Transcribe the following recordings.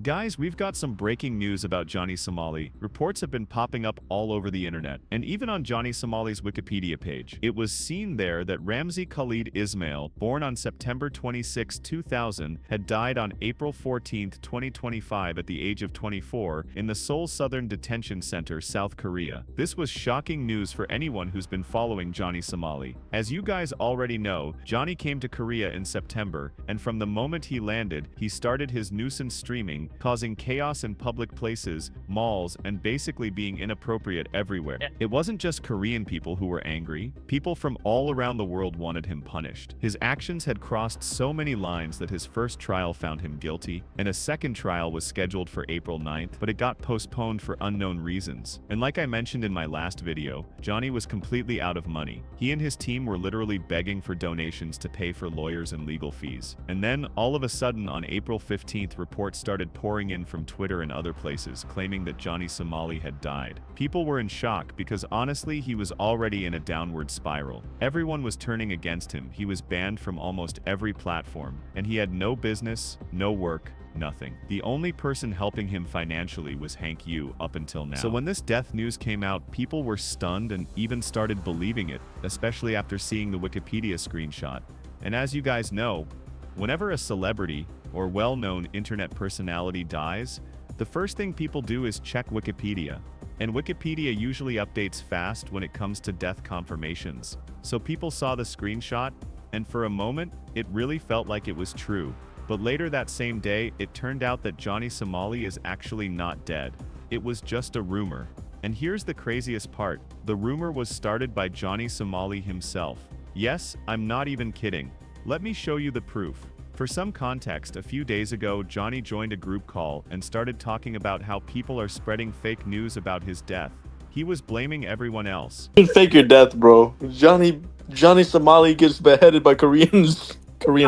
Guys, we've got some breaking news about Johnny Somali. Reports have been popping up all over the internet, and even on Johnny Somali's Wikipedia page. It was seen there that Ramsey Khalid Ismael, born on September 26, 2000, had died on April 14, 2025 at the age of 24 in the Seoul Southern Detention Center, South Korea. This was shocking news for anyone who's been following Johnny Somali. As you guys already know, Johnny came to Korea in September, and from the moment he landed, he started his nuisance streaming, causing chaos in public places, malls, and basically being inappropriate everywhere. It wasn't just Korean people who were angry. People from all around the world wanted him punished. His actions had crossed so many lines that his first trial found him guilty, and a second trial was scheduled for April 9th, but it got postponed for unknown reasons. And like I mentioned in my last video, Johnny was completely out of money. He and his team were literally begging for donations to pay for lawyers and legal fees. And then, all of a sudden on April 15th, reports started pouring in from Twitter and other places claiming that Johnny Somali had died. People were in shock because honestly he was already in a downward spiral. Everyone was turning against him. He was banned from almost every platform, and he had no business, no work, nothing. The only person helping him financially was Hank Yu up until now. So when this death news came out, people were stunned and even started believing it, especially after seeing the Wikipedia screenshot. And as you guys know, whenever a celebrity or well-known internet personality dies, the first thing people do is check Wikipedia. And Wikipedia usually updates fast when it comes to death confirmations. So people saw the screenshot, and for a moment, it really felt like it was true. But later that same day, it turned out that Johnny Somali is actually not dead. It was just a rumor. And here's the craziest part. The rumor was started by Johnny Somali himself. Yes, I'm not even kidding. Let me show you the proof. For some context, a few days ago, Johnny joined a group call and started talking about how people are spreading fake news about his death. He was blaming everyone else. You can fake your death, bro. Johnny Somali gets beheaded by Korean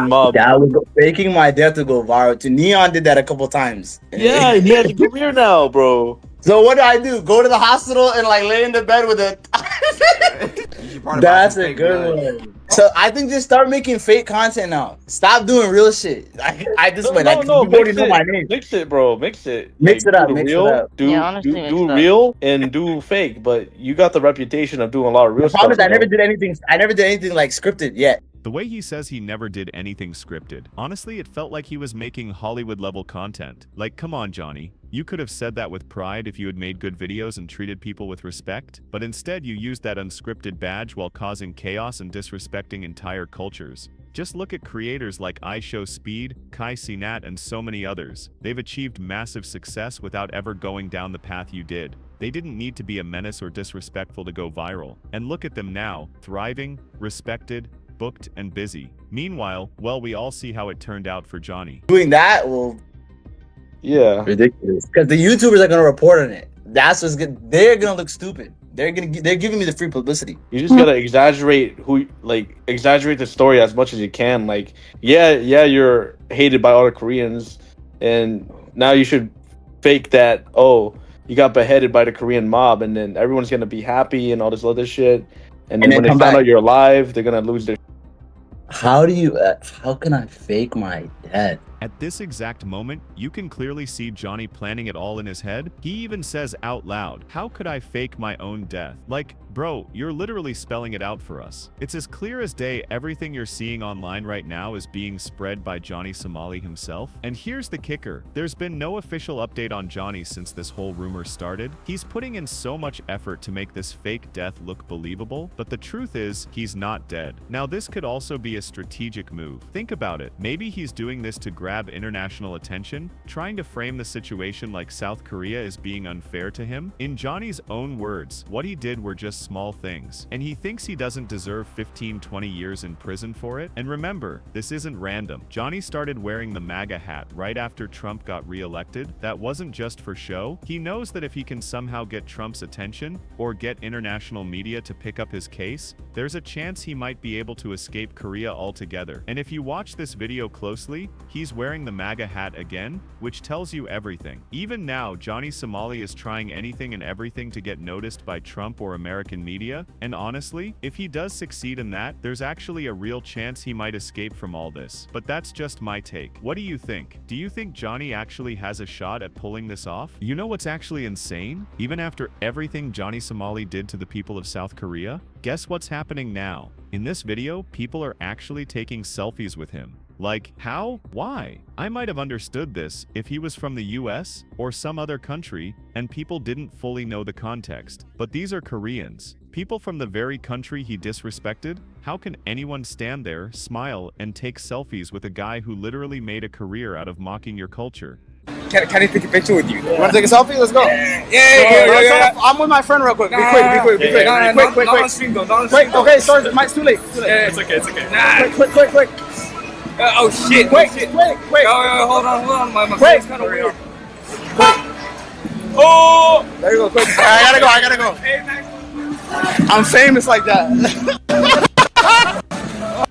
mob. That was faking my death to go viral. To Neon did that a couple times. Yeah, he has a career now, bro. So what do? Go to the hospital and like lay in the bed with a. That's a good one. So I think just start making fake content now. Stop doing real shit. I just went. No, Mix it. Mix it, bro. Mix it. Mix it up. Do Mix real, it up. do, Yeah, honestly, do, mix do it up. real and do fake. But you got the reputation of doing a lot of real The stuff. problem is I bro. never did anything. I never did anything like scripted yet. The way he says he never did anything scripted. Honestly, it felt like he was making Hollywood-level content. Like, come on, Johnny. You could have said that with pride if you had made good videos and treated people with respect, but instead you used that unscripted badge while causing chaos and disrespecting entire cultures. Just look at creators like iShowSpeed, Kai Cenat, and so many others. They've achieved massive success without ever going down the path you did. They didn't need to be a menace or disrespectful to go viral. And look at them now, thriving, respected, booked, and busy. Meanwhile, well, we all see how it turned out for Johnny. Doing that will ridiculous. Because the YouTubers are gonna report on it. That's what's good. They're gonna look stupid. They're giving me the free publicity. You just gotta exaggerate the story as much as you can. Like, yeah, you're hated by all the Koreans, and now you should fake that. Oh, you got beheaded by the Korean mob, and then everyone's gonna be happy and all this other shit. And then when they find out you're alive, they're gonna lose their. How can I fake my death? At this exact moment, you can clearly see Johnny planning it all in his head. He even says out loud, "How could I fake my own death?" Like, bro, you're literally spelling it out for us. It's as clear as day. Everything you're seeing online right now is being spread by Johnny Somali himself. And here's the kicker. There's been no official update on Johnny since this whole rumor started. He's putting in so much effort to make this fake death look believable, but the truth is, he's not dead. Now, this could also be a strategic move. Think about it. Maybe he's doing this to grab international attention, trying to frame the situation like South Korea is being unfair to him. In Johnny's own words, what he did were just small things, and he thinks he doesn't deserve 15-20 years in prison for it. And remember, this isn't random. Johnny started wearing the MAGA hat right after Trump got re-elected. That wasn't just for show. He knows that if he can somehow get Trump's attention or get international media to pick up his case, there's a chance he might be able to escape Korea altogether. And if you watch this video closely, he's wearing the MAGA hat again, which tells you everything. Even now, Johnny Somali is trying anything and everything to get noticed by Trump or American media, and honestly, if he does succeed in that, there's actually a real chance he might escape from all this. But that's just my take. What do you think? Do you think Johnny actually has a shot at pulling this off? You know what's actually insane? Even after everything Johnny Somali did to the people of South Korea, guess what's happening now? In this video, people are actually taking selfies with him. Like, how? Why? I might have understood this if he was from the US or some other country and people didn't fully know the context. But these are Koreans, people from the very country he disrespected. How can anyone stand there, smile, and take selfies with a guy who literally made a career out of mocking your culture? Can I take a picture with you? You want to take a selfie? Let's go. Yeah. I'm with my friend real quick. Be quick. Not on stream though. Not on stream. Okay, sorry. It's too late. Yeah, it's okay. Nah. Quick. Oh shit. Wait. Oh, hold on. My Wait. phone's kind of weird. Oh! There you go, quick. I gotta go. Hey, nice. I'm famous like that.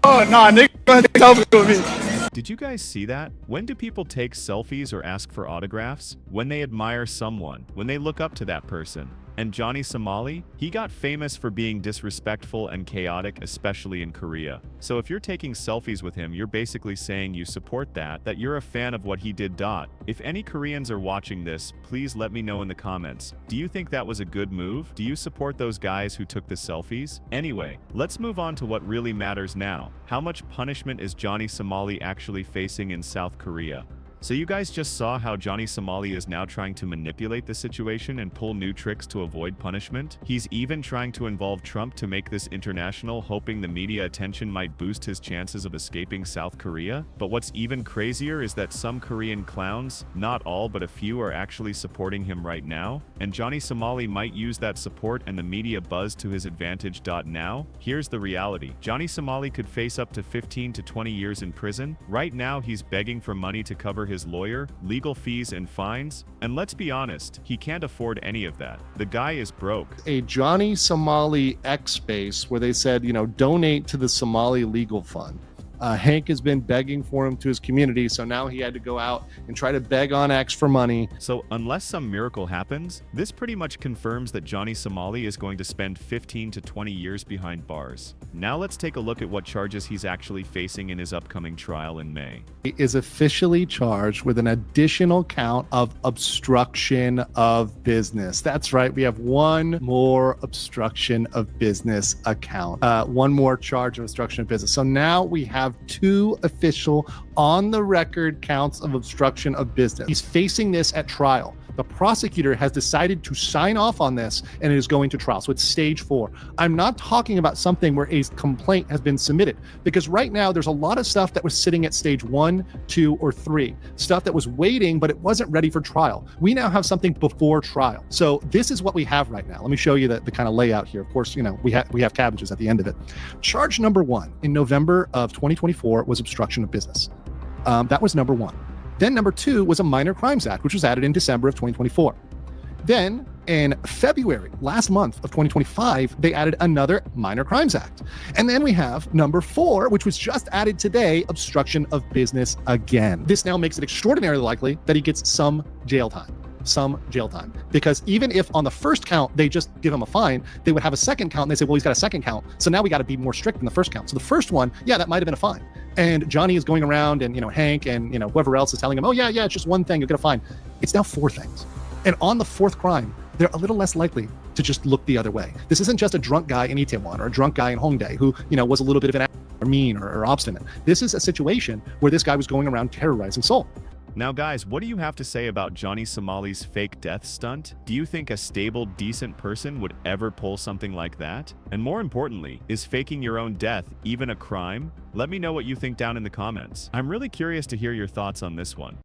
Oh, nah, nigga gonna take selfie with me. Did you guys see that? When do people take selfies or ask for autographs? When they admire someone, when they look up to that person. And Johnny Somali, he got famous for being disrespectful and chaotic, especially in Korea. So if you're taking selfies with him, you're basically saying you support that you're a fan of what he did. If any Koreans are watching this, please let me know in the comments. Do you think that was a good move? Do you support those guys who took the selfies? Anyway, let's move on to what really matters now. How much punishment is Johnny Somali actually facing in South Korea? So you guys just saw how Johnny Somali is now trying to manipulate the situation and pull new tricks to avoid punishment. He's even trying to involve Trump to make this international, hoping the media attention might boost his chances of escaping South Korea. But what's even crazier is that some Korean clowns, not all but a few, are actually supporting him right now. And Johnny Somali might use that support and the media buzz to his advantage. Now, here's the reality. Johnny Somali could face up to 15 to 20 years in prison. Right now, he's begging for money to cover his lawyer, legal fees, and fines. And let's be honest, he can't afford any of that. The guy is broke. A Johnny Somali X space where they said, donate to the Somali Legal Fund. Hank has been begging for him to his community, so now he had to go out and try to beg on X for money. So unless some miracle happens, this pretty much confirms that Johnny Somali is going to spend 15 to 20 years behind bars. Now let's take a look at what charges he's actually facing in his upcoming trial in May. He is officially charged with an additional count of obstruction of business. That's right, we have one more obstruction of business account, one more charge of obstruction of business. So now we have two official on the record counts of obstruction of business. He's facing this at trial. The prosecutor has decided to sign off on this and it is going to trial. So it's stage 4. I'm not talking about something where a complaint has been submitted, because right now there's a lot of stuff that was sitting at stage 1, 2, or 3, stuff that was waiting, but it wasn't ready for trial. We now have something before trial. So this is what we have right now. Let me show you the kind of layout here. Of course, we have cabbages at the end of it. Charge number 1 in November of 2024 was obstruction of business. That was number 1. Then number 2 was a Minor Crimes Act, which was added in December of 2024. Then in February, last month of 2025, they added another Minor Crimes Act. And then we have number 4, which was just added today, obstruction of business again. This now makes it extraordinarily likely that he gets some jail time. Because even if on the first count they just give him a fine, they would have a second count and they say, well, he's got a second count, so now we got to be more strict than the first count. So the first one, yeah, that might have been a fine, and Johnny is going around and Hank and whoever else is telling him, oh yeah, it's just one thing, you'll get a fine. It's now 4 things, and on the 4th crime they're a little less likely to just look the other way. This isn't just a drunk guy in Itaewon or a drunk guy in Hongdae who was a little bit of an or mean or obstinate. This is a situation where this guy was going around terrorizing Seoul. Now guys, what do you have to say about Johnny Somali's fake death stunt? Do you think a stable, decent person would ever pull something like that? And more importantly, is faking your own death even a crime? Let me know what you think down in the comments. I'm really curious to hear your thoughts on this one.